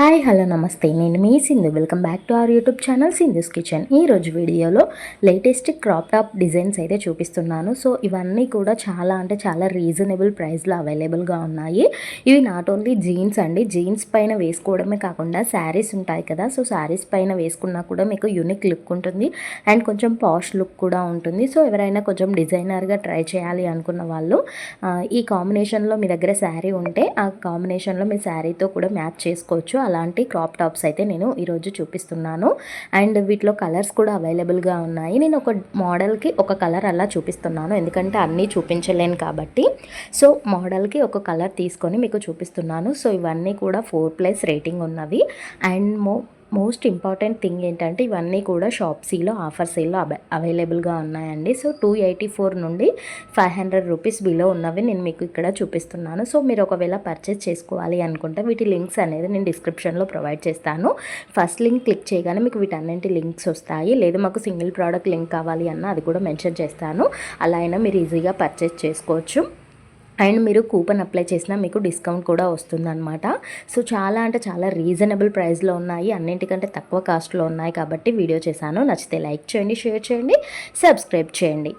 Hi hello నమస్తే, నేను మీ Sindhu. Welcome back to our YouTube channel Sindhu's kitchen. ఈరోజు వీడియోలో లేటెస్ట్ క్రాప్ టాప్ డిజైన్స్ అయితే చూపిస్తున్నాను. సో ఇవన్నీ కూడా చాలా అంటే చాలా రీజనబుల్ ప్రైస్లో అవైలబుల్గా ఉన్నాయి. ఇవి నాట్ ఓన్లీ జీన్స్ అండి, జీన్స్ పైన వేసుకోవడమే కాకుండా శారీస్ ఉంటాయి కదా, సో శారీస్ పైన వేసుకున్నా కూడా మీకు యూనిక్ లుక్ ఉంటుంది అండ్ కొంచెం పాష్ లుక్ కూడా ఉంటుంది. సో ఎవరైనా కొంచెం డిజైనర్గా ట్రై చేయాలి అనుకున్న వాళ్ళు ఈ కాంబినేషన్లో మీ దగ్గర శారీ ఉంటే ఆ కాంబినేషన్లో మీ శారీతో కూడా మ్యాచ్ చేసుకోవచ్చు. అలాంటి క్రాప్ టాప్స్ అయితే నేను ఈరోజు చూపిస్తున్నాను. అండ్ వీటిలో కలర్స్ కూడా అవైలబుల్గా ఉన్నాయి. నేను ఒక మోడల్కి ఒక కలర్ అలా చూపిస్తున్నాను, ఎందుకంటే అన్నీ చూపించలేను కాబట్టి. సో మోడల్కి ఒక కలర్ తీసుకొని మీకు చూపిస్తున్నాను. సో ఇవన్నీ కూడా 4+ రేటింగ్ ఉన్నవి. అండ్ మోస్ట్ ఇంపార్టెంట్ థింగ్ ఏంటంటే ఇవన్నీ కూడా షాప్సీలో ఆఫర్ సేల్లో అవైలబుల్గా ఉన్నాయండి. సో 284 నుండి 500 రూపీస్ బిలో ఉన్నవి నేను మీకు ఇక్కడ చూపిస్తున్నాను. సో మీరు ఒకవేళ పర్చేస్ చేసుకోవాలి అనుకుంటే వీటి లింక్స్ అనేది నేను డిస్క్రిప్షన్లో ప్రొవైడ్ చేస్తాను. ఫస్ట్ లింక్ క్లిక్ చేయగానే మీకు వీటన్నింటి లింక్స్ వస్తాయి. లేదు మాకు సింగిల్ ప్రోడక్ట్ లింక్ కావాలి అన్న అది కూడా మెన్షన్ చేస్తాను. అలా అయినా మీరు ఈజీగా పర్చేస్ చేసుకోవచ్చు. అండ్ మీరు కూపన్ అప్లై చేసినా మీకు డిస్కౌంట్ కూడా వస్తుందన్నమాట. సో చాలా అంటే చాలా రీజనబుల్ ప్రైస్లో ఉన్నాయి, అన్నింటికంటే తక్కువ కాస్ట్లో ఉన్నాయి కాబట్టి వీడియో చేశాను. నచ్చితే లైక్ చేయండి, షేర్ చేయండి, సబ్స్క్రైబ్ చేయండి.